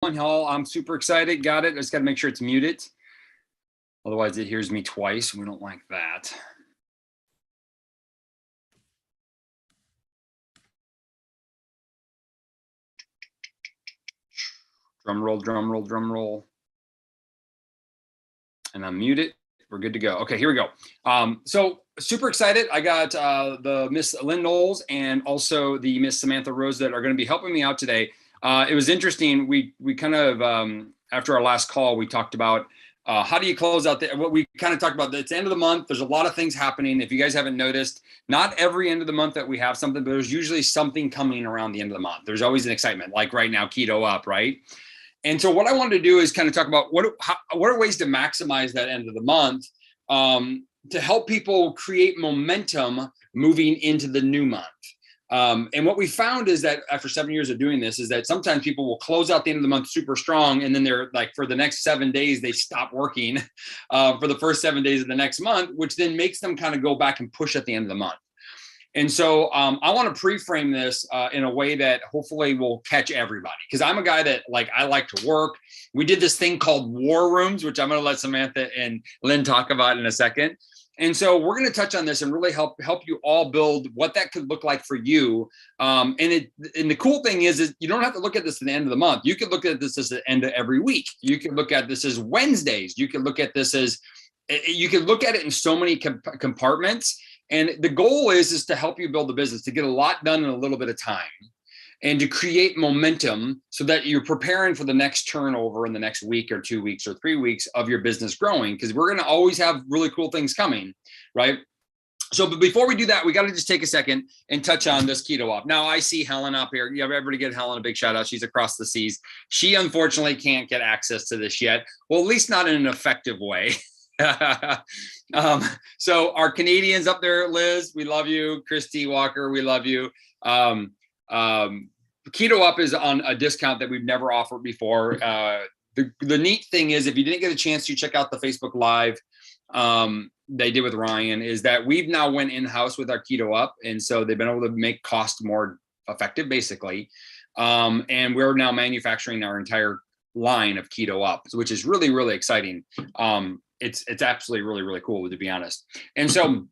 rolling, y'all. I'm super excited. Got it. I just got to make sure it's muted. Otherwise, it hears me twice. We don't like that. Drum roll, drum roll, drum roll. And unmute it. We're good to go. Okay, here we go. So super excited. I got the Miss Lynn Knowles and also the Miss Samantha Rose that are going to be helping me out today. It was interesting. We kind of, after our last call, we talked about how do you close out what we kind of talked about. It's the end of the month. There's a lot of things happening. If you guys haven't noticed, not every end of the month that we have something, but there's usually something coming around the end of the month. There's always an excitement, like right now, Keto Up, right? And so what I wanted to do is kind of talk about what are ways to maximize that end of the month to help people create momentum moving into the new month. And what we found is that after 7 years of doing this is that sometimes people will close out the end of the month super strong. And then they're like, for the next 7 days, they stop working for the first 7 days of the next month, which then makes them kind of go back and push at the end of the month. And so I want to pre-frame this in a way that hopefully will catch everybody. Because I'm a guy that I like to work. We did this thing called war rooms, which I'm going to let Samantha and Lynn talk about in a second. And so we're going to touch on this and really help you all build what that could look like for you. And the cool thing is you don't have to look at this at the end of the month. You could look at this as the end of every week. You can look at this as Wednesdays. You can look at this as, you can look at it in so many compartments. And the goal is to help you build the business, to get a lot done in a little bit of time and to create momentum so that you're preparing for the next turnover in the next week or 2 weeks or 3 weeks of your business growing, because we're going to always have really cool things coming, right? So, but before we do that, we got to just take a second and touch on this Keto Up. Now, I see Helen up here. Yeah, everybody give Helen a big shout out. She's across the seas. She unfortunately can't get access to this yet. Well, at least not in an effective way. So our Canadians up there, Liz, we love you. Christy Walker, we love you. Keto Up is on a discount that we've never offered before. The neat thing is, if you didn't get a chance to check out the Facebook Live they did with Ryan, is that we've now went in-house with our Keto Up. And so they've been able to make cost more effective, basically. And we're now manufacturing our entire line of Keto Up, which is really, really exciting. It's absolutely really, really cool, to be honest. And so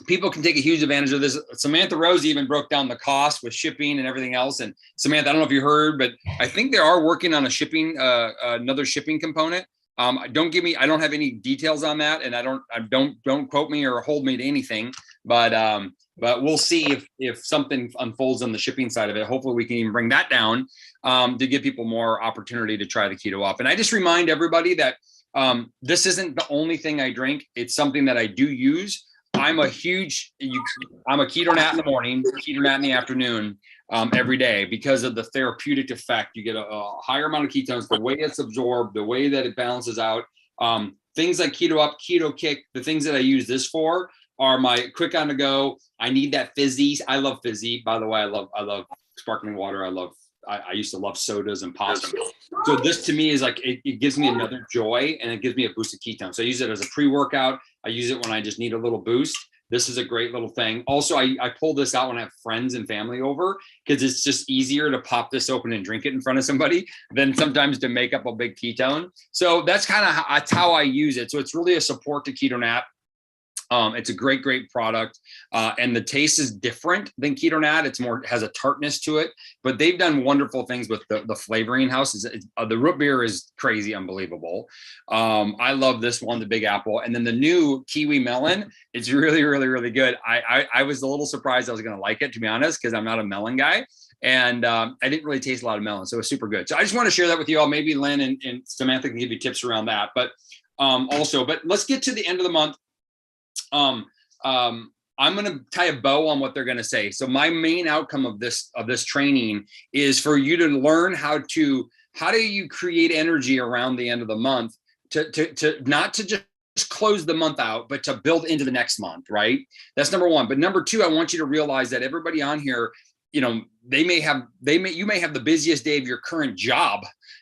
people can take a huge advantage of this. Samantha Rose even broke down the cost with shipping and everything else. And Samantha, I don't know if you heard, but I think they are working on a shipping, another shipping component. I don't have any details on that, and don't quote me or hold me to anything, but we'll see if something unfolds on the shipping side of it. Hopefully we can even bring that down to give people more opportunity to try the Keto Up. And I just remind everybody that this isn't the only thing I drink. It's something that I do use. I'm a keto nat in the morning, keto nat in the afternoon, every day, because of the therapeutic effect. You get a higher amount of ketones, the way it's absorbed, the way that it balances out. Things like Keto Up, Keto Kick, the things that I use this for are my quick on the go. I need that fizzy. I love fizzy. By the way, I love sparkling water. I used to love sodas and pops. So this to me is like, it gives me another joy, and it gives me a boost of ketones. So I use it as a pre-workout. I use it when I just need a little boost. This is a great little thing. Also, I pull this out when I have friends and family over, because it's just easier to pop this open and drink it in front of somebody than sometimes to make up a big ketone. So that's kind of how I use it. So it's really a support to Keto Nat. It's a great product. And the taste is different than Keto Nat. It's more, has a tartness to it, but they've done wonderful things with the flavoring house. The root beer is crazy, unbelievable. I love this one, the Big Apple. And then the new Kiwi Melon, it's really, really, really good. I was a little surprised I was going to like it, to be honest, because I'm not a melon guy. And I didn't really taste a lot of melon. So it was super good. So I just want to share that with you all. Maybe Lynn and Samantha can give you tips around that. But but let's get to the end of the month. I'm going to tie a bow on what they're going to say. So my main outcome of this training is for you to learn how do you create energy around the end of the month to not to just close the month out, but to build into the next month, right? That's number one. But number two, I want you to realize that everybody on here, you may have the busiest day of your current job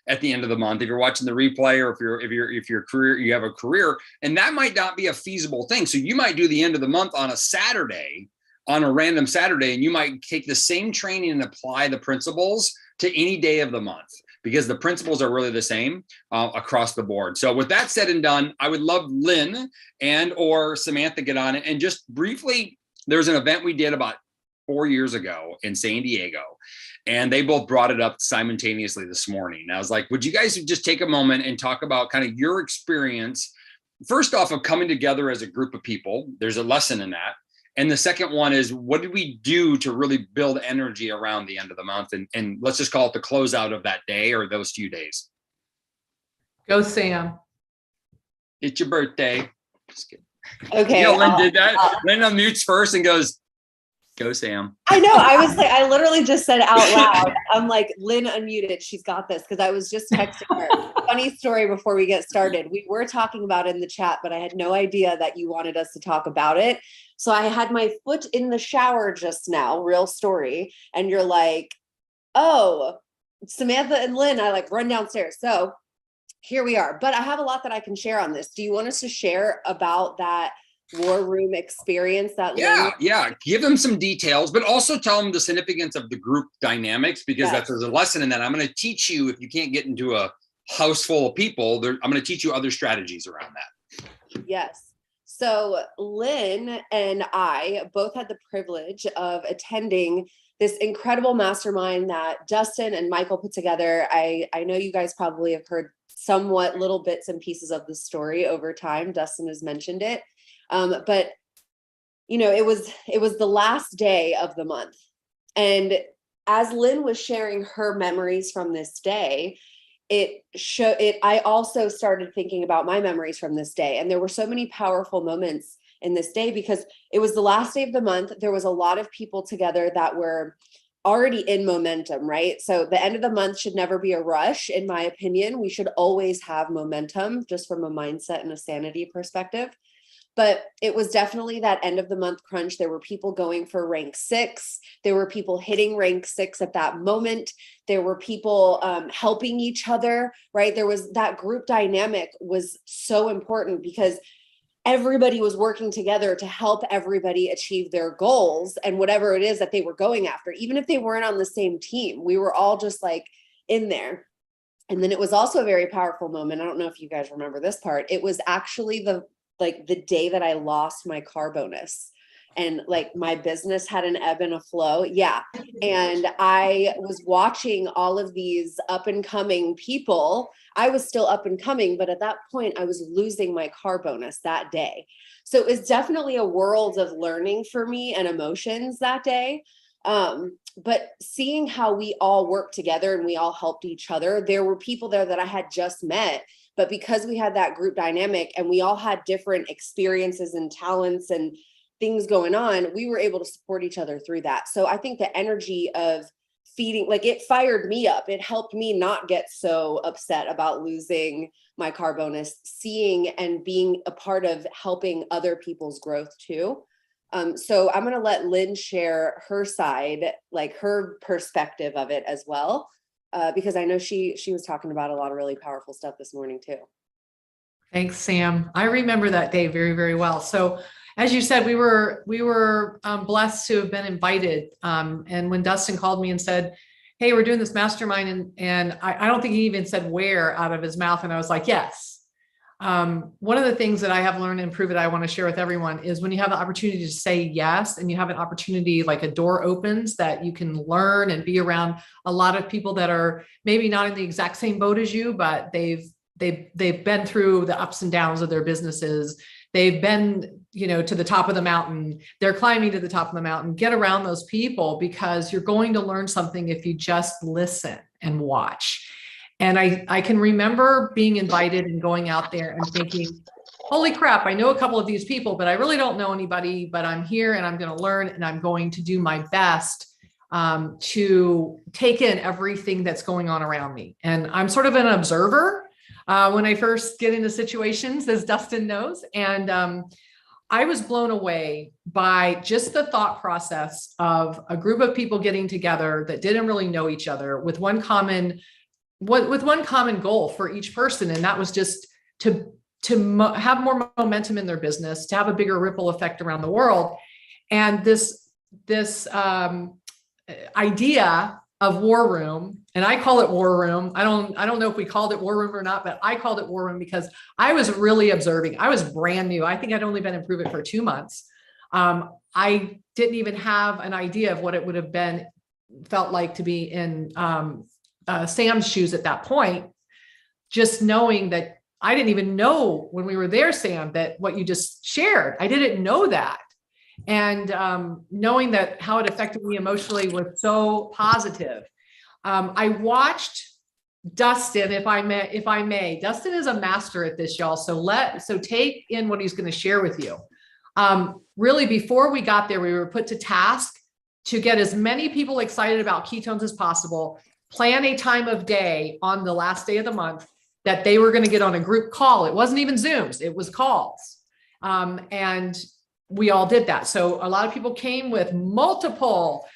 at the end of the month, if you're watching the replay, or if you have a career, and that might not be a feasible thing. So you might do the end of the month on a random Saturday, and you might take the same training and apply the principles to any day of the month. because the principles are really the same across the board. So with that said and done, I would love Lynn and or Samantha get on it and just briefly, there's an event we did about 4 years ago in San Diego, and they both brought it up simultaneously this morning. And I was like, would you guys just take a moment and talk about kind of your experience, first off, of coming together as a group of people? There's a lesson in that. And the second one is, what did we do to really build energy around the end of the month? And let's just call it the closeout of that day or those few days. Go, Sam. It's your birthday. Just kidding. Okay. You know, Lynn did that. Lynn unmutes first and goes, go, Sam. I know. I literally just said out loud, I'm like, Lynn unmuted. She's got this. Because I was just texting her. Funny story before we get started. We were talking about it in the chat, but I had no idea that you wanted us to talk about it. So I had my foot in the shower just now, real story. And you're like, oh, Samantha and Lynn, I like run downstairs. So here we are. But I have a lot that I can share on this. Do you want us to share about that war room experience that yeah, give them some details, but also tell them the significance of the group dynamics, because there's a lesson in that. I'm going to teach you, if you can't get into a house full of people, I'm going to teach you other strategies around that. Yes. So Lynn and I both had the privilege of attending this incredible mastermind that Dustin and Michael put together. I know you guys probably have heard somewhat little bits and pieces of the story over time. Dustin has mentioned it. But you know, it was the last day of the month. And as Lynn was sharing her memories from this day, I also started thinking about my memories from this day. And there were so many powerful moments in this day because it was the last day of the month. There was a lot of people together that were already in momentum, right? So the end of the month should never be a rush, in my opinion. We should always have momentum, just from a mindset and a sanity perspective. But it was definitely that end of the month crunch. There were people going for rank 6. There were people hitting rank 6 at that moment. There were people helping each other, right? There was that group dynamic was so important because everybody was working together to help everybody achieve their goals and whatever it is that they were going after. Even if they weren't on the same team, we were all just like in there. And then it was also a very powerful moment. I don't know if you guys remember this part. It was actually the day that I lost my car bonus, and like my business had an ebb and a flow. Yeah. And I was watching all of these up and coming people. I was still up and coming, but at that point I was losing my car bonus that day. So it was definitely a world of learning for me and emotions that day. But seeing how we all worked together and we all helped each other, there were people there that I had just met, but because we had that group dynamic and we all had different experiences and talents and things going on, we were able to support each other through that. So I think the energy of feeding, like, it fired me up. It helped me not get so upset about losing my car bonus, seeing and being a part of helping other people's growth too. So I'm going to let Lynn share her side, like her perspective of it as well. Because I know she was talking about a lot of really powerful stuff this morning too. Thanks, Sam. I remember that day very, very well. So as you said, we were blessed to have been invited. And when Dustin called me and said, hey, we're doing this mastermind, and I don't think he even said where out of his mouth. And I was like, yes. One of the things that I have learned and prove that I want to share with everyone is when you have the opportunity to say yes, and you have an opportunity, like a door opens, that you can learn and be around a lot of people that are maybe not in the exact same boat as you, but they've been through the ups and downs of their businesses. They've been, to the top of the mountain. They're climbing to the top of the mountain. Get around those people, because you're going to learn something if you just listen and watch. And I can remember being invited and going out there and thinking, holy crap, I know a couple of these people, but I really don't know anybody, but I'm here and I'm going to learn, and I'm going to do my best to take in everything that's going on around me. And I'm sort of an observer when I first get into situations, as Dustin knows. And I was blown away by just the thought process of a group of people getting together that didn't really know each other with one common goal for each person. And that was just to have more momentum in their business, to have a bigger ripple effect around the world. And this idea of War Room, and I call it War Room. I don't know if we called it War Room or not, but I called it War Room because I was really observing. I was brand new. I think I'd only been in Prove It for 2 months. I didn't even have an idea of what it would have been felt like to be in Sam's shoes at that point. Just knowing that I didn't even know when we were there, Sam, that what you just shared, I didn't know that. And knowing that how it affected me emotionally was so positive. I watched Dustin, if I may. Dustin is a master at this, y'all. So take in what he's going to share with you. Really, before we got there, we were put to task to get as many people excited about ketones as possible, plan a time of day on the last day of the month that they were going to get on a group call. It wasn't even Zooms, it was calls. And we all did that. So a lot of people came with multiple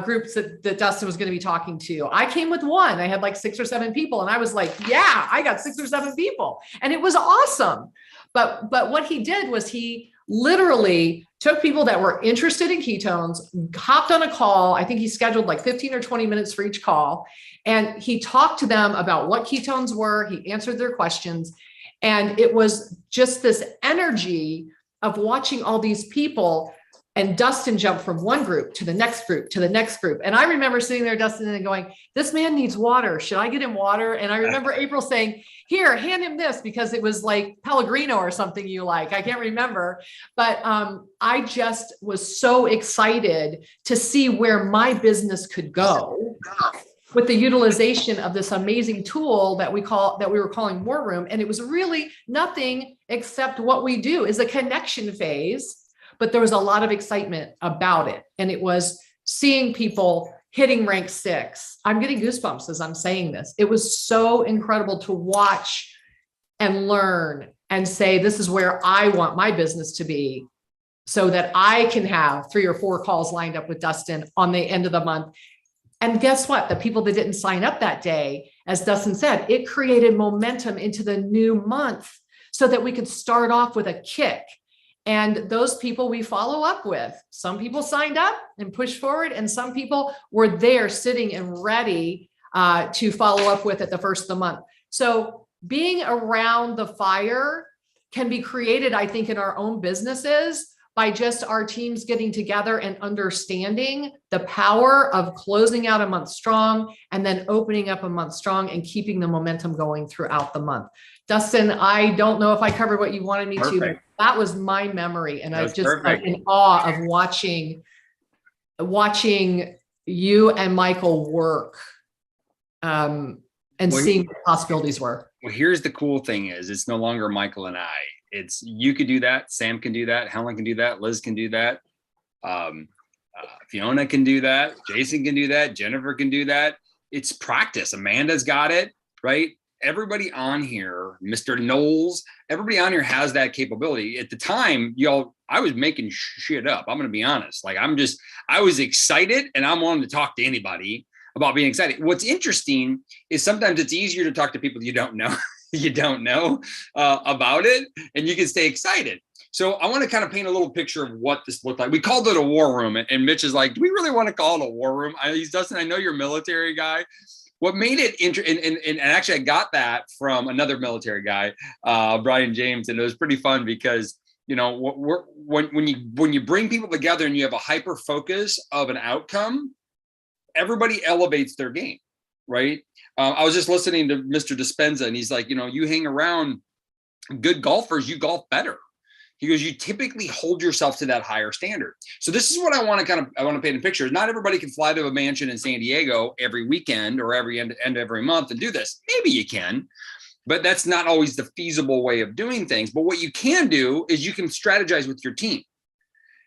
groups that Dustin was going to be talking to. I came with one. I had like 6 or 7 people, and I was like, yeah, I got 6 or 7 people. And it was awesome. But what he did was he literally took people that were interested in ketones, hopped on a call. I think he scheduled like 15 or 20 minutes for each call. And he talked to them about what ketones were. He answered their questions. And it was just this energy of watching all these people, and Dustin jumped from one group to the next group to the next group. And I remember sitting there, Dustin, and going, this man needs water. Should I get him water? And I remember April saying, here, hand him this, because it was like Pellegrino or something you like. I can't remember. But I just was so excited to see where my business could go with the utilization of this amazing tool that we were calling War Room. And it was really nothing except what we do is a connection phase, but there was a lot of excitement about it. And it was seeing people hitting rank 6. I'm getting goosebumps as I'm saying this. It was so incredible to watch and learn and say, this is where I want my business to be, so that I can have 3 or 4 calls lined up with Dustin on the end of the month. And guess what? The people that didn't sign up that day, as Dustin said, it created momentum into the new month so that we could start off with a kick. And those people we follow up with, some people signed up and pushed forward, and some people were there sitting and ready to follow up with at the first of the month. So being around the fire can be created, I think, in our own businesses by just our teams getting together and understanding the power of closing out a month strong and then opening up a month strong and keeping the momentum going throughout the month. Dustin, I don't know if I covered what you wanted me to, but that was my memory. And I'm in awe of watching you and Michael work and seeing what possibilities were. Well, here's the cool thing is it's no longer Michael and I. It's you could do that. Sam can do that. Helen can do that. Liz can do that. Fiona can do that. Jason can do that. Jennifer can do that. It's practice. Amanda's got it, right? Everybody on here, Mr. Knowles, everybody on here has that capability. At the time, I was making shit up. I'm going to be honest. Like I was excited, and I'm wanting to talk to anybody about being excited. What's interesting is sometimes it's easier to talk to people you don't know. About it, and you can stay excited. So I want to kind of paint a little picture of what this looked like. We called it a war room, and Mitch is like, do we really want to call it a war room? He's Dustin, I know you're a military guy. What made it interesting, and actually I got that from another military guy, Brian James, and it was pretty fun because when you bring people together and you have a hyper focus of an outcome, everybody elevates their game, right? I was just listening to Mr. Dispenza, and he's like, you hang around good golfers, you golf better. He goes, you typically hold yourself to that higher standard. So this is what I want to paint a picture. Not everybody can fly to a mansion in San Diego every weekend or every end every month and do this. Maybe you can, but that's not always the feasible way of doing things. But what you can do is you can strategize with your team.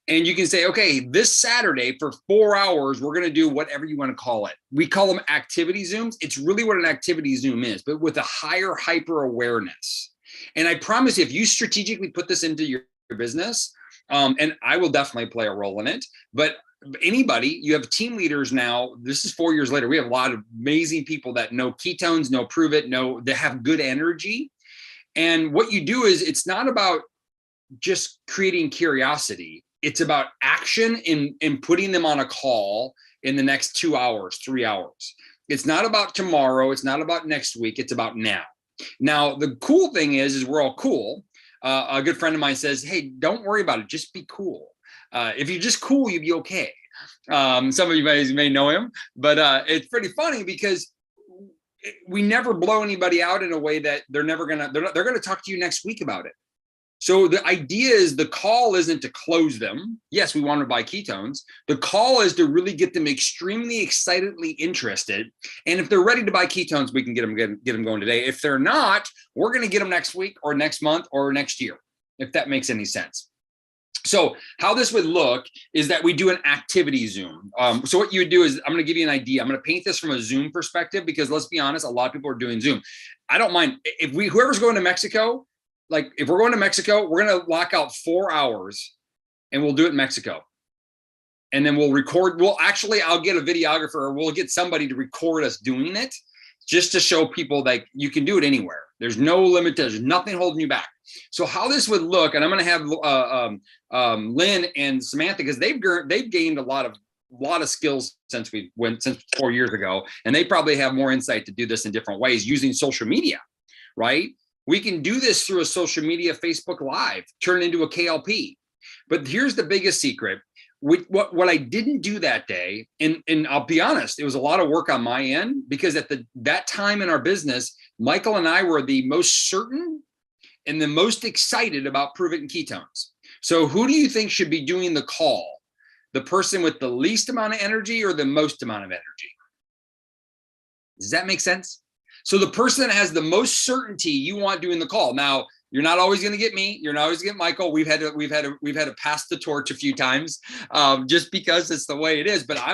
And you can say, okay, this Saturday for 4 hours, we're going to do whatever you want to call it. We call them activity Zooms. It's really what an activity Zoom is, but with a higher hyper awareness. And I promise you, if you strategically put this into your business, and I will definitely play a role in it, but anybody, you have team leaders now, this is 4 years later, we have a lot of amazing people that know ketones, know Prove It, know they have good energy. And what you do is it's not about just creating curiosity. It's about action in putting them on a call in the next 2 hours, 3 hours. It's not about tomorrow. It's not about next week. It's about now. Now, the cool thing is we're all cool. A good friend of mine says, hey, don't worry about it. Just be cool. If you're just cool, you'll be okay. Some of you guys may know him, but it's pretty funny because we never blow anybody out in a way that they're going to talk to you next week about it. So the idea is the call isn't to close them. Yes, we want to buy ketones. The call is to really get them extremely excitedly interested. And if they're ready to buy ketones, we can get them going today. If they're not, we're going to get them next week or next month or next year, if that makes any sense. So how this would look is that we do an activity Zoom. So what you would do is, I'm going to give you an idea. I'm going to paint this from a Zoom perspective, because let's be honest, a lot of people are doing Zoom. I don't mind if whoever's going to Mexico, like if we're going to Mexico, we're going to lock out 4 hours and we'll do it in Mexico. And then we'll record. I'll get a videographer, or we'll get somebody to record us doing it, just to show people like you can do it anywhere. There's no limit. There's nothing holding you back. So how this would look, and I'm going to have Lynn and Samantha, because they've gained a lot of skills since 4 years ago, and they probably have more insight to do this in different ways using social media, right? We can do this through a social media, Facebook Live, turn it into a KLP. But here's the biggest secret. What I didn't do that day, and I'll be honest, it was a lot of work on my end, because at that time in our business, Michael and I were the most certain and the most excited about Prove It and ketones. So who do you think should be doing the call? The person with the least amount of energy or the most amount of energy? Does that make sense? So the person that has the most certainty, you want doing the call. Now, you're not always going to get me. You're not always going to get Michael. We've had to pass the torch a few times, just because it's the way it is. But I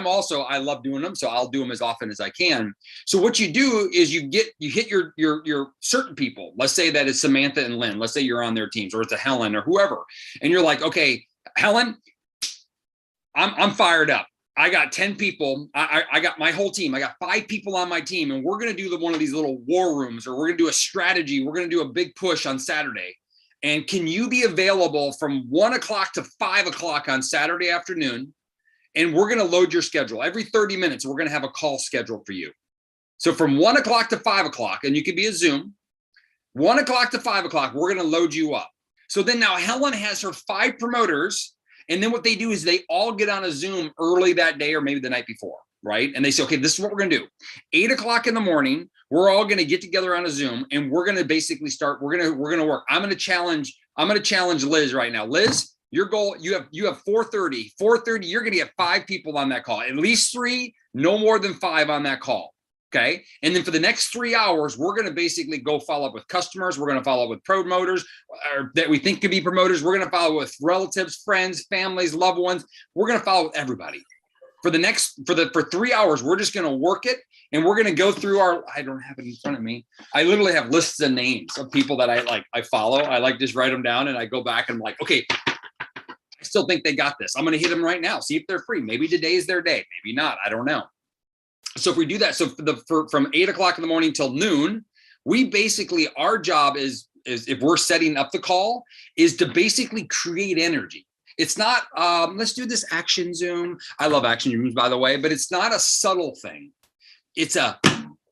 love doing them, so I'll do them as often as I can. So what you do is you hit your certain people. Let's say that it's Samantha and Lynn. Let's say you're on their teams, or it's a Helen or whoever, and you're like, okay, Helen, I'm fired up. I got 10 people. I got my whole team. I got 5 people on my team, and we're going to do one of these little war rooms, or we're going to do a strategy. We're going to do a big push on Saturday. And can you be available from 1 o'clock to 5 o'clock on Saturday afternoon? And we're going to load your schedule. Every 30 minutes, we're going to have a call scheduled for you. So from 1 o'clock to 5 o'clock, and you could be a Zoom, 1 o'clock to 5 o'clock, we're going to load you up. So then now Helen has her 5 promoters. And then what they do is they all get on a Zoom early that day, or maybe the night before, right? And they say, okay, this is what we're going to do. 8 o'clock in the morning, we're all going to get together on a Zoom, and we're going to basically start. We're going to work. I'm going to challenge Liz right now. Liz, your goal, you have 4:30. 4:30, you're going to get 5 people on that call. At least 3, no more than 5 on that call. Okay. And then for the next 3 hours, we're going to basically go follow up with customers. We're going to follow up with promoters that we think could be promoters. We're going to follow with relatives, friends, families, loved ones. We're going to follow with everybody for 3 hours. We're just going to work it. And we're going to go through I don't have it in front of me. I literally have lists of names of people that I follow. I just write them down, and I go back and I'm like, okay, I still think they got this. I'm going to hit them right now. See if they're free. Maybe today's their day. Maybe not. I don't know. So if we do that, so from 8 o'clock in the morning till noon, we basically, our job is if we're setting up the call, is to basically create energy. It's not, let's do this action Zoom. I love action Zooms, by the way, but it's not a subtle thing. It's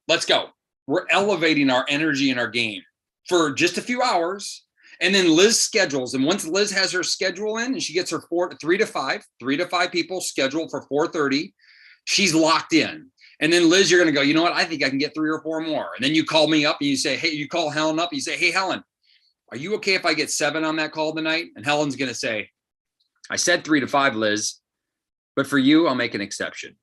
let's go. We're elevating our energy and our game for just a few hours. And then Liz schedules. And once Liz has her schedule in, and she gets her 3 to 5 people scheduled for 4:30, she's locked in. And then Liz, you're going to go, you know what? I think I can get 3 or 4 more. And then you call me up and you say, hey, you call Helen up. And you say, hey, Helen, are you okay if I get 7 on that call tonight? And Helen's going to say, I said 3 to 5, Liz, but for you, I'll make an exception.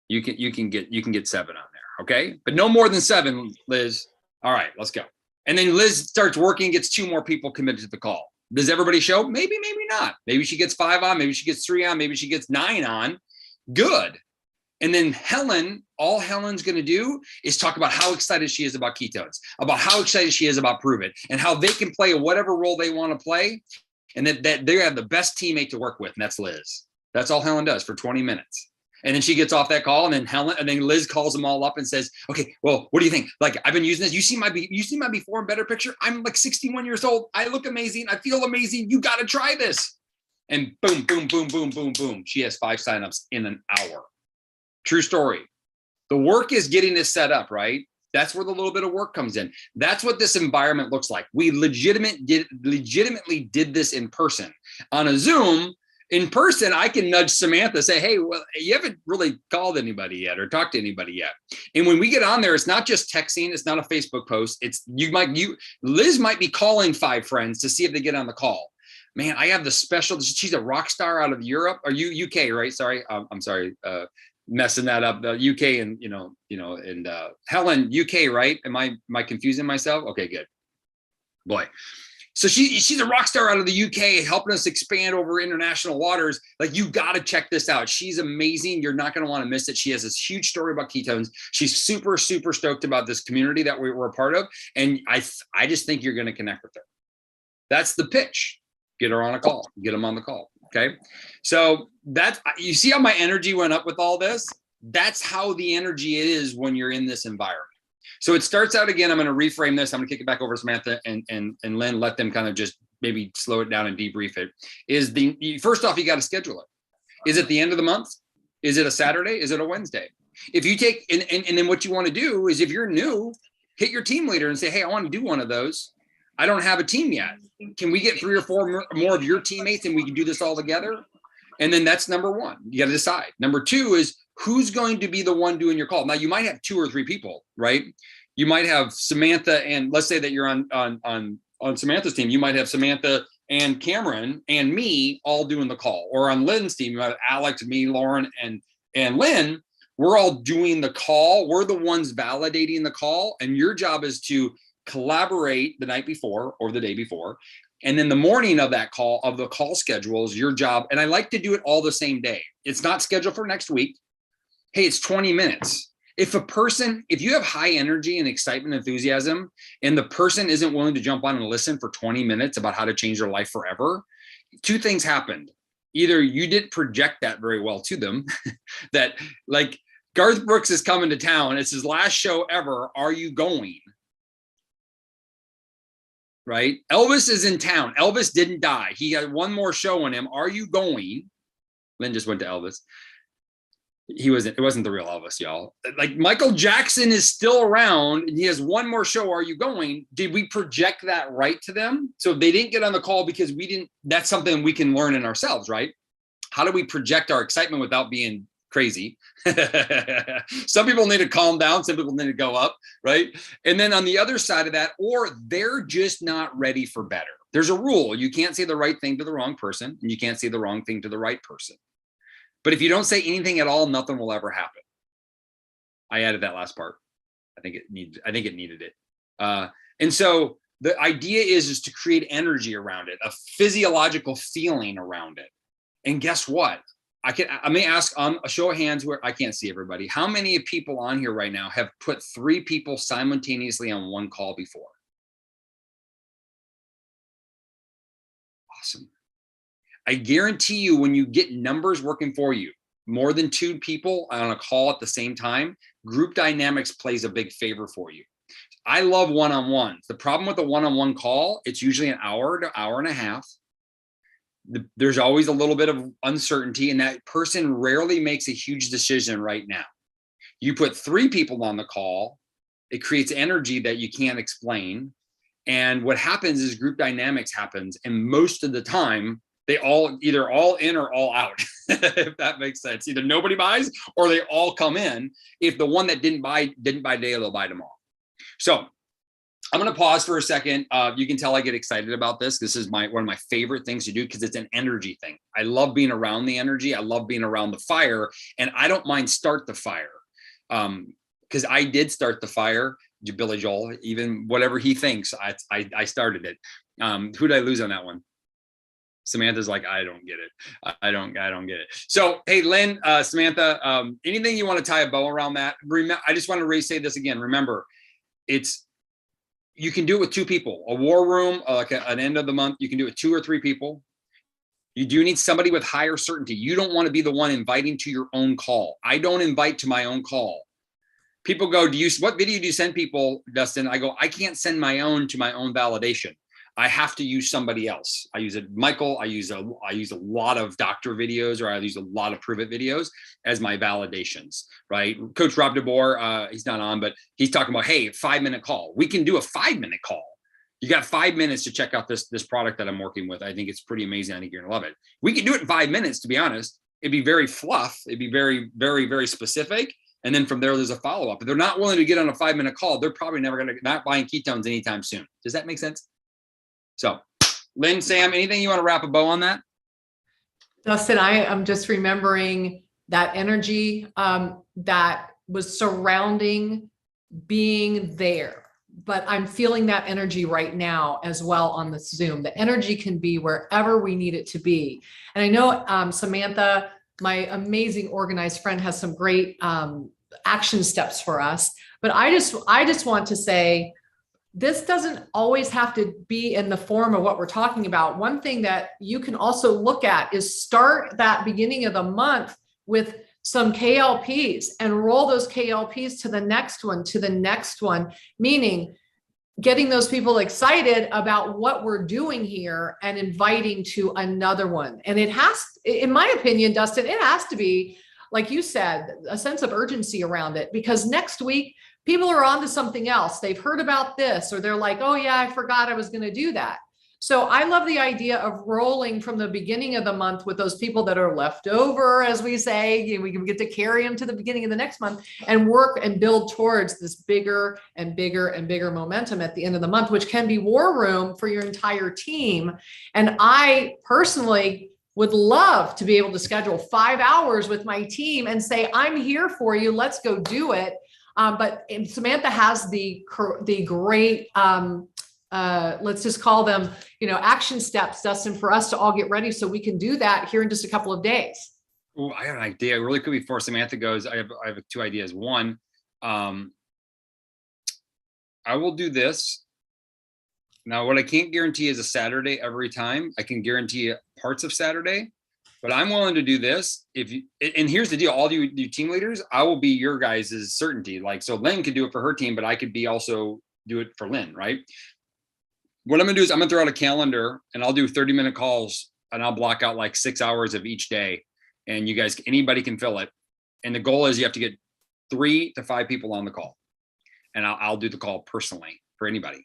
You can get 7 on there. Okay. But no more than 7, Liz. All right, let's go. And then Liz starts working, gets 2 more people committed to the call. Does everybody show? Maybe, maybe not. Maybe she gets 5 on, maybe she gets 3 on, maybe she gets 9 on. Good. And then Helen, all Helen's going to do is talk about how excited she is about ketones, about how excited she is about Prove It, and how they can play whatever role they want to play, and that they have the best teammate to work with, and that's Liz. That's all Helen does for 20 minutes. And then she gets off that call, and then Liz calls them all up and says, okay, well, what do you think? Like, I've been using this. You see my before and better picture? I'm like 61 years old. I look amazing. I feel amazing. You got to try this. And boom, boom, boom, boom, boom, boom. She has 5 signups in an hour. True story. The work is getting this set up, right? That's where the little bit of work comes in. That's what this environment looks like. We legitimately did this in person. On a Zoom, in person, I can nudge Samantha, say, hey, well, you haven't really called anybody yet or talked to anybody yet. And when we get on there, it's not just texting, it's not a Facebook post. It's Liz might be calling 5 friends to see if they get on the call. Man, I have the special, she's a rock star out of Europe, or UK, right? Sorry, I'm sorry, messing that up. The UK and, and Helen, UK, right? Am I confusing myself? Okay, good. Boy. So she's a rock star out of the UK, helping us expand over international waters. Like, you got to check this out. She's amazing. You're not going to want to miss it. She has this huge story about ketones. She's super, super stoked about this community that we're a part of. And I just think you're going to connect with her. That's the pitch. Get her on a call, get them on the call. Okay. So you see how my energy went up with all this? That's how the energy is when you're in this environment. So it starts out again. I'm going to reframe this. I'm going to kick it back over to Samantha and Lynn, let them kind of just maybe slow it down and debrief it. First off, you got to schedule it. Is it the end of the month? Is it a Saturday? Is it a Wednesday? If you take, and then what you want to do is, if you're new, hit your team leader and say, hey, I want to do one of those. I don't have a team yet. Can we get 3 or 4 more of your teammates and we can do this all together? And then that's number one. You got to decide. Number 2 is, who's going to be the one doing your call? Now, you might have 2 or 3 people, right? You might have Samantha, and let's say that you're on Samantha's team. You might have Samantha and Cameron and me all doing the call. Or on Lynn's team, you have Alex, me, Lauren, and Lynn. We're all doing the call. We're the ones validating the call. And your job is to collaborate the night before or the day before. And then the morning of that call, of the call schedule, is your job. And I like to do it all the same day. It's not scheduled for next week. Hey, it's 20 minutes. If you have high energy and excitement, enthusiasm, and the person isn't willing to jump on and listen for 20 minutes about how to change their life forever, 2 things happened. Either you didn't project that very well to them, that like, Garth Brooks is coming to town. It's his last show ever. Are you going? Right? Elvis is in town. Elvis didn't die. He had one more show on him. Are you going? Lynn just went to Elvis. It wasn't the real Elvis, y'all. Like, Michael Jackson is still around and he has one more show. Are you going? Did we project that right to them? So they didn't get on the call because we didn't. That's something we can learn in ourselves, right? How do we project our excitement without being crazy? Some people need to calm down. Some people need to go up, right? And then on the other side of that, or they're just not ready for better. There's a rule. You can't say the right thing to the wrong person, and you can't say the wrong thing to the right person. But if you don't say anything at all, nothing will ever happen. I added that last part. I think it needed it. And so the idea is to create energy around it, a physiological feeling around it. And guess what? I may ask on a show of hands, where I can't see everybody. How many people on here right now have put 3 people simultaneously on one call before? Awesome. I guarantee you, when you get numbers working for you, more than 2 people on a call at the same time, group dynamics plays a big favor for you. I love one-on-ones. The problem with a one-on-one call, it's usually an hour to hour and a half. There's always a little bit of uncertainty, and that person rarely makes a huge decision right now. You put 3 people on the call, it creates energy that you can't explain. And what happens is group dynamics happens. And most of the time, they all either all in or all out, if that makes sense. Either nobody buys or they all come in. If the one that didn't buy today, they'll buy tomorrow. So I'm going to pause for a second. You can tell I get excited about this. This is one of my favorite things to do because it's an energy thing. I love being around the energy. I love being around the fire, and I don't mind start the fire because I did start the fire. Billy Joel, even whatever he thinks, I started it. Who did I lose on that one? Samantha's like, I don't get it. I don't get it. So, hey, Lynn, Samantha, anything you want to tie a bow around that? I just want to say this again. Remember, you can do it with 2 people. A war room, like an end of the month, you can do it 2 or 3 people. You do need somebody with higher certainty. You don't want to be the one inviting to your own call. I don't invite to my own call. People go, what video do you send people, Dustin? I go, I can't send my own to my own validation. I have to use somebody else. I use Michael. I use a lot of doctor videos, or I use a lot of Prove It videos as my validations, right? Coach Rob DeBoer, he's not on, but he's talking about, hey, 5-minute call. We can do a 5-minute call. You got 5 minutes to check out this product that I'm working with. I think it's pretty amazing. I think you're gonna love it. We can do it in 5 minutes, to be honest. It'd be very fluff. It'd be very, very, very specific. And then from there, there's a follow-up. If they're not willing to get on a 5-minute call, they're probably never gonna not buying ketones anytime soon. Does that make sense? So, Lynn, Sam, anything you want to wrap a bow on that? Dustin, I am just remembering that energy that was surrounding being there. But I'm feeling that energy right now as well on the Zoom. The energy can be wherever we need it to be. And I know Samantha, my amazing organized friend, has some great action steps for us. But I just want to say, this doesn't always have to be in the form of what we're talking about. One thing that you can also look at is start that beginning of the month with some KLPs and roll those KLPs to the next one, meaning getting those people excited about what we're doing here and inviting to another one. And it has, in my opinion, Dustin, it has to be, like you said, a sense of urgency around it, because next week, people are on to something else. They've heard about this, or they're like, oh yeah, I forgot I was going to do that. So I love the idea of rolling from the beginning of the month with those people that are left over, as we say. We can get to carry them to the beginning of the next month and work and build towards this bigger and bigger and bigger momentum at the end of the month, which can be war room for your entire team. And I personally would love to be able to schedule 5 hours with my team and say, I'm here for you. Let's go do it. But Samantha has the great, let's just call them, action steps, Dustin, for us to all get ready so we can do that here in just a couple of days. Oh, I have an idea. Really quick before Samantha goes, I have 2 ideas. One, I will do this. Now, what I can't guarantee is a Saturday every time. I can guarantee parts of Saturday. But I'm willing to do this. And here's the deal, all you team leaders, I will be your guys' certainty. Like, so Lynn could do it for her team, but I could also do it for Lynn, right? What I'm gonna do is I'm gonna throw out a calendar and I'll do 30-minute calls, and I'll block out like 6 hours of each day. And you guys, anybody can fill it. And the goal is you have to get 3 to 5 people on the call. And I'll do the call personally for anybody.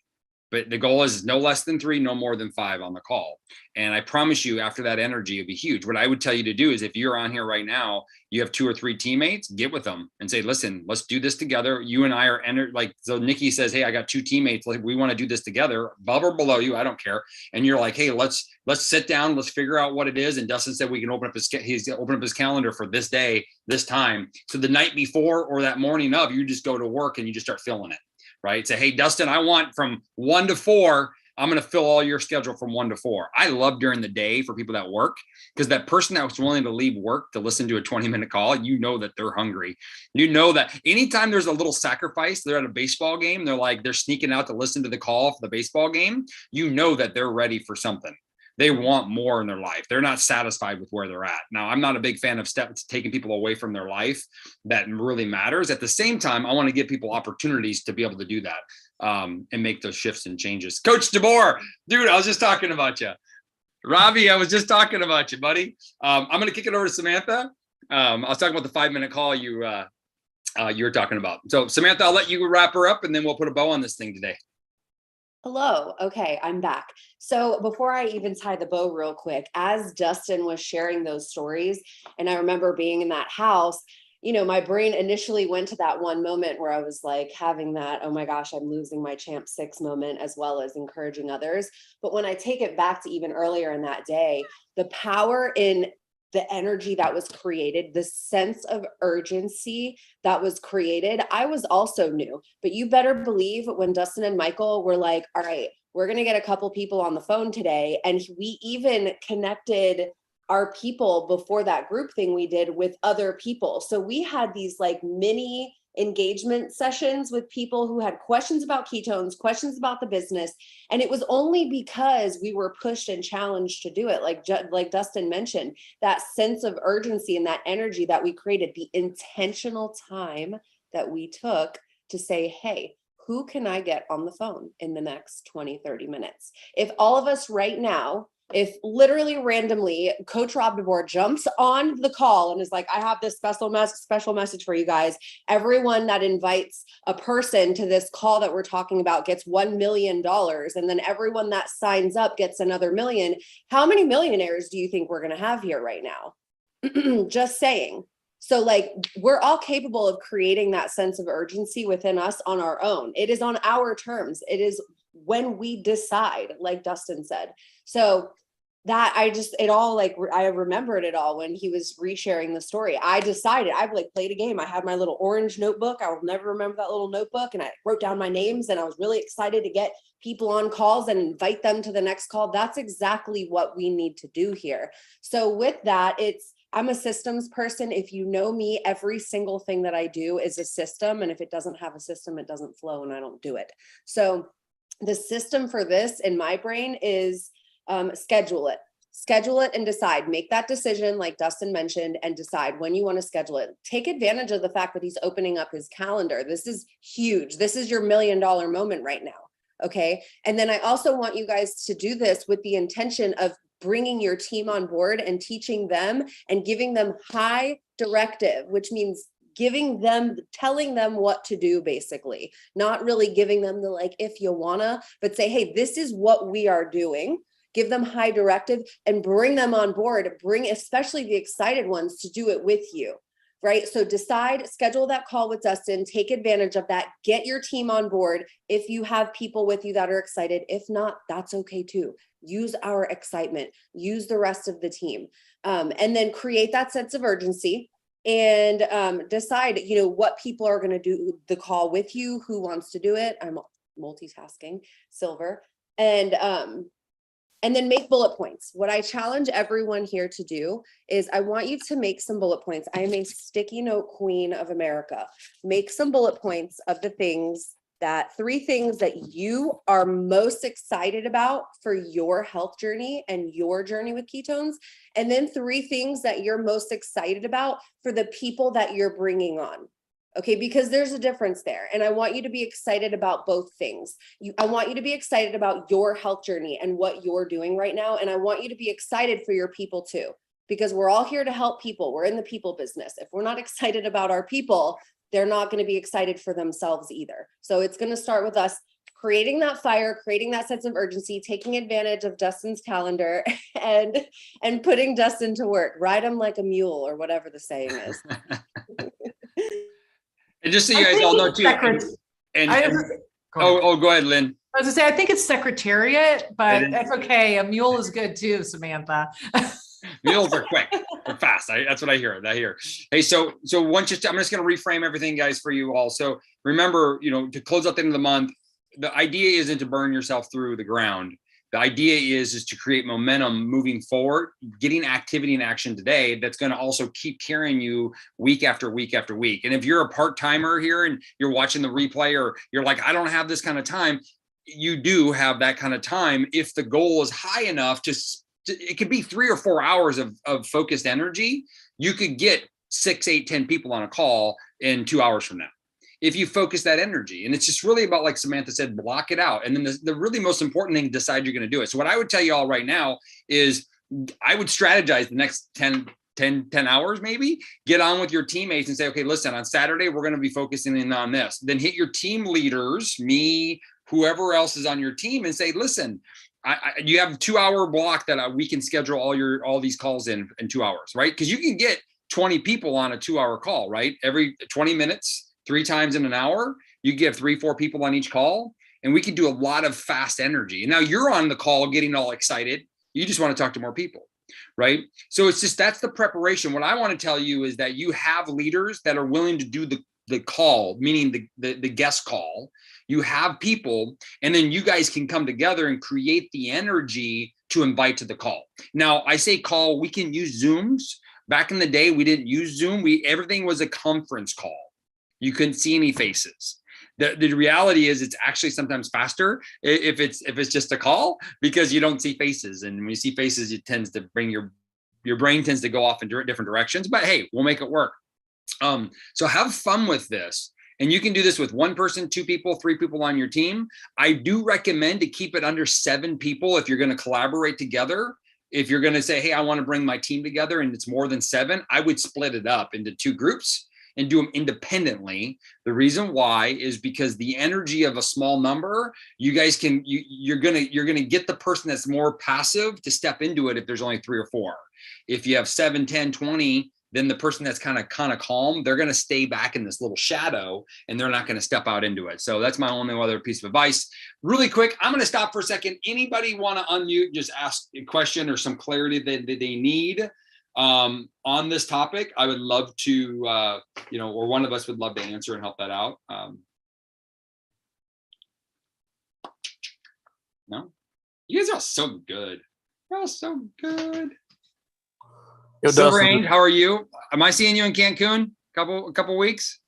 But the goal is no less than 3, no more than 5 on the call. And I promise you, after that energy, it'll be huge. What I would tell you to do is, if you're on here right now, you have 2 or 3 teammates, get with them and say, listen, let's do this together. You and I are like, so Nikki says, hey, I got 2 teammates. Like, we want to do this together, above or below you, I don't care. And you're like, hey, let's sit down, let's figure out what it is. And Dustin said we can open up his calendar for this day, this time. So the night before or that morning of, you just go to work and you just start filling it. Right? Say, hey, Dustin, I want from 1 to 4. I'm going to fill all your schedule from 1 to 4. I love during the day for people that work, because that person that was willing to leave work to listen to a 20-minute call, that they're hungry. That anytime there's a little sacrifice, they're at a baseball game, they're sneaking out to listen to the call for the baseball game. That they're ready for something. They want more in their life. They're not satisfied with where they're at. Now, I'm not a big fan of taking people away from their life that really matters. At the same time, I want to give people opportunities to be able to do that and make those shifts and changes. Coach DeBoer, dude, I was just talking about you. Robbie, I was just talking about you, buddy. I'm going to kick it over to Samantha. I was talking about the 5-minute call you were talking about. So Samantha, I'll let you wrap her up and then we'll put a bow on this thing today. Hello. Okay, I'm back. So before I even tie the bow real quick, as Dustin was sharing those stories, and I remember being in that house, my brain initially went to that one moment where I was like having that, oh my gosh, I'm losing my champ 6 moment, as well as encouraging others. But when I take it back to even earlier in that day, the power in the energy that was created, the sense of urgency that was created, I was also new. But you better believe when Dustin and Michael were like, all right, we're going to get a couple people on the phone today. And we even connected our people before that group thing we did with other people. So we had these like mini engagement sessions with people who had questions about ketones, questions about the business. And it was only because we were pushed and challenged to do it. Like Dustin mentioned, that sense of urgency and that energy that we created, the intentional time that we took to say, hey, who can I get on the phone in the next 20, 30 minutes? If all of us right now, if literally randomly Coach Rob DeBoer jumps on the call and is like, I have this special message for you guys. Everyone that invites a person to this call that we're talking about gets $1 million. And then everyone that signs up gets another million. How many millionaires do you think we're going to have here right now? Just saying. So like, we're all capable of creating that sense of urgency within us on our own. It is on our terms. It is when we decide, like Dustin said. So that I remembered it all when he was resharing the story. I decided I've like played a game. I had my little orange notebook. I will never remember that little notebook. And I wrote down my names and I was really excited to get people on calls and invite them to the next call. That's exactly what we need to do here. So with that, I'm a systems person. If you know me, every single thing that I do is a system. And if it doesn't have a system, it doesn't flow and I don't do it. So the system for this in my brain is schedule it and decide, make that decision like Dustin mentioned and decide when you want to schedule it. Take advantage of the fact that he's opening up his calendar. This is huge. This is your $1 million moment right now. Okay. And then I also want you guys to do this with the intention of bringing your team on board and teaching them and giving them high directive, which means telling them what to do, basically, not really giving them the like, if you wanna, but say, hey, this is what we are doing. Give them high directive and bring them on board, bring especially the excited ones to do it with you, right? So schedule that call with Dustin, take advantage of that, get your team on board. If you have people with you that are excited, if not, that's okay too. Use our excitement, use the rest of the team, and then create that sense of urgency and decide, what people are going to do the call with you, who wants to do it. I'm multitasking, Silver, and then make bullet points. What I challenge everyone here to do is I want you to make some bullet points. I am a sticky note queen of America. Make some bullet points of three things that you are most excited about for your health journey and your journey with ketones. And then 3 things that you're most excited about for the people that you're bringing on. Okay, because there's a difference there. And I want you to be excited about both things. I want you to be excited about your health journey and what you're doing right now. And I want you to be excited for your people too, because we're all here to help people. We're in the people business. If we're not excited about our people, they're not going to be excited for themselves either. So it's going to start with us creating that fire, creating that sense of urgency, taking advantage of Dustin's calendar and putting Dustin to work. Ride him like a mule or whatever the saying is. And just so you guys all know too. Go ahead, Lynn. I was gonna say, I think it's secretariat, but that's okay. A mule is good too, Samantha. Mules are quick, they're fast. That's what I hear. Hey, so I'm just going to reframe everything, guys, for you all. So remember, to close out the end of the month, the idea isn't to burn yourself through the ground. The idea is to create momentum moving forward, getting activity and action today that's going to also keep carrying you week after week after week. And if you're a part-timer here and you're watching the replay or you're like, I don't have this kind of time, you do have that kind of time. If the goal is high enough, it could be 3 or 4 hours of focused energy. You could get 6, 8, 10 people on a call in 2 hours from now, if you focus that energy. And it's just really about, like Samantha said, block it out. And then the really most important thing, decide you're going to do it. So what I would tell you all right now is I would strategize the next 10 hours, maybe get on with your teammates and say, okay, listen, on Saturday, we're going to be focusing in on this. Then hit your team leaders, me, whoever else is on your team, and say, listen, you have a 2-hour block that we can schedule all these calls in 2 hours, right? Because you can get 20 people on a 2-hour call, right? Every 20 minutes, 3 times in an hour, you give 3-4 people on each call, and we can do a lot of fast energy. And now you're on the call getting all excited. You just want to talk to more people, right? So that's the preparation. What I want to tell you is that you have leaders that are willing to do the call, meaning the guest call. You have people, and then you guys can come together and create the energy to invite to the call. Now, I say call, we can use Zooms. Back in the day, we didn't use Zoom. Everything was a conference call. You couldn't see any faces. The reality is it's actually sometimes faster if it's just a call, because you don't see faces. And when you see faces, it tends to bring your brain tends to go off in different directions, but hey, we'll make it work. So have fun with this And you can do this with one person, two people, three people on your team. I do recommend to keep it under 7 people if you're going to collaborate together. If you're going to say, hey, I want to bring my team together and it's more than 7, I would split it up into 2 groups and do them independently. The reason why is because the energy of a small number, you guys can, you're going to get the person that's more passive to step into it if there's only 3 or 4. If you have 7, 10, 20, then the person that's kind of calm, they're going to stay back in this little shadow and they're not going to step out into it. So that's my only other piece of advice. Really quick, I'm going to stop for a second. Anybody want to unmute, just ask a question or some clarity that they need on this topic? I would love to, or one of us would love to answer and help that out. No, you guys are all so good. You're all so good. Silver Angel, how are you? Am I seeing you in Cancun? A couple weeks?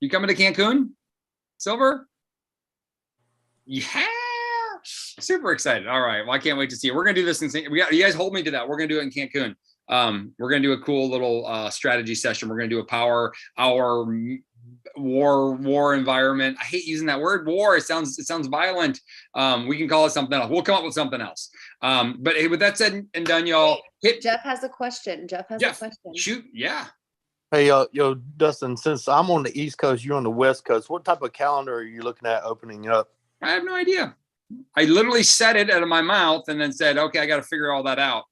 You coming to Cancun, Silver? Yeah, super excited. All right, well, I can't wait to see you. We're gonna do this you guys hold me to that. We're gonna do it in Cancun. We're gonna do a cool little strategy session. We're gonna do a power hour war environment. I hate using that word war. It sounds violent. We can call it something else. We'll come up with something else. But hey, with that said and done, y'all. Jeff has a question. Jeff has a question. Shoot, yeah. Hey, yo, Dustin, since I'm on the East Coast, you're on the West Coast, what type of calendar are you looking at opening up? I have no idea. I literally said it out of my mouth and then said, okay, I got to figure all that out.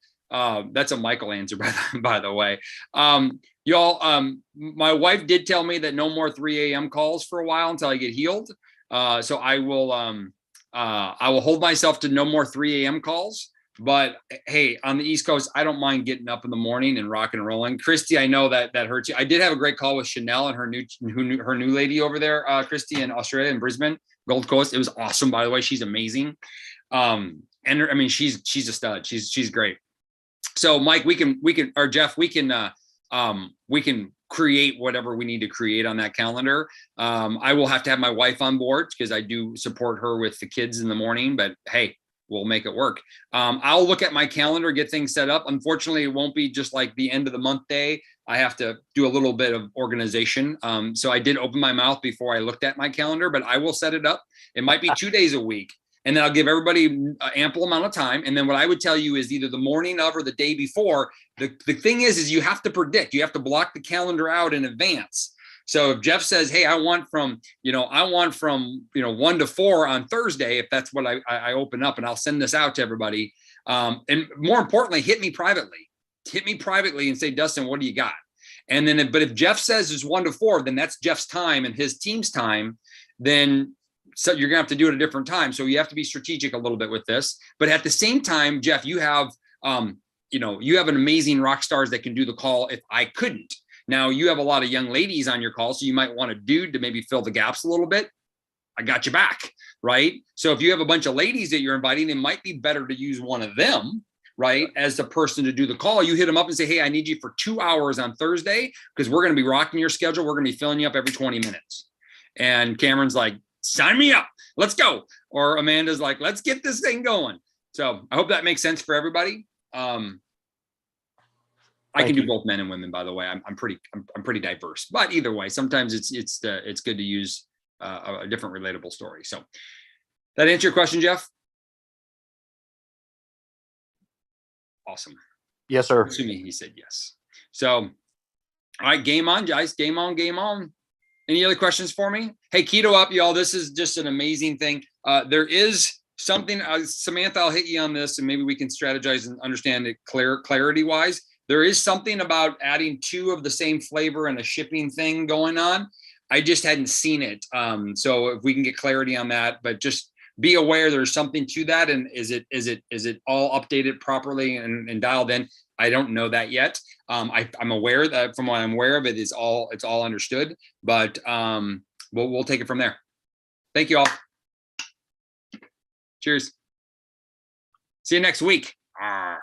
That's a Michael answer, by the way. Y'all, my wife did tell me that no more 3 a.m. calls for a while until I get healed. So I will hold myself to no more 3 a.m. calls. But hey, on the East Coast, I don't mind getting up in the morning and rock and rolling. Christy, I know that hurts you. I did have a great call with Chanel and her new lady over there, Christy, in Australia, in Brisbane, Gold Coast. It was awesome, by the way. She's amazing. And I mean, she's a stud. She's great. So Mike, or Jeff, we can create whatever we need to create on that calendar. I will have to have my wife on board because I do support her with the kids in the morning, but hey, we'll make it work. I'll look at my calendar, get things set up. Unfortunately, it won't be just like the end of the month day. I have to do a little bit of organization. So I did open my mouth before I looked at my calendar, but I will set it up. It might be 2 days a week. And then I'll give everybody an ample amount of time. And then what I would tell you is either the morning of or the day before. The thing is you have to predict. You have to block the calendar out in advance. So if Jeff says, hey, I want from 1 to 4 on Thursday, if that's what I open up, and I'll send this out to everybody. And more importantly, hit me privately and say, Dustin, what do you got? And then, but if Jeff says it's 1 to 4, then that's Jeff's time and his team's time. Then so you're gonna have to do it at a different time. So you have to be strategic a little bit with this. But at the same time, Jeff, you have an amazing rock stars that can do the call if I couldn't. Now you have a lot of young ladies on your call, so you might want a dude to maybe fill the gaps a little bit. I got you back, right? So if you have a bunch of ladies that you're inviting, it might be better to use one of them, right, as the person to do the call. You hit them up and say, hey, I need you for 2 hours on Thursday because we're going to be rocking your schedule. We're going to be filling you up every 20 minutes. And Cameron's like, sign me up. Let's go. Or Amanda's like, let's get this thing going. So I hope that makes sense for everybody. I can do both men and women, by the way. I'm pretty diverse, but either way, sometimes it's good to use a different relatable story. So that answer your question, Jeff? Awesome. Yes, sir. Assuming he said yes. So, all right, game on, guys. Game on, game on. Any other questions for me? Hey, Keto Up, y'all. This is just an amazing thing. There is something, Samantha, I'll hit you on this and maybe we can strategize and understand it clarity wise. There is something about adding 2 of the same flavor and a shipping thing going on. I just hadn't seen it. So if we can get clarity on that, but just be aware there's something to that. And is it all updated properly and dialed in? I don't know that yet. I'm aware that from what I'm aware of, it's all understood, but we'll take it from there. Thank you all. Cheers. See you next week. Arr.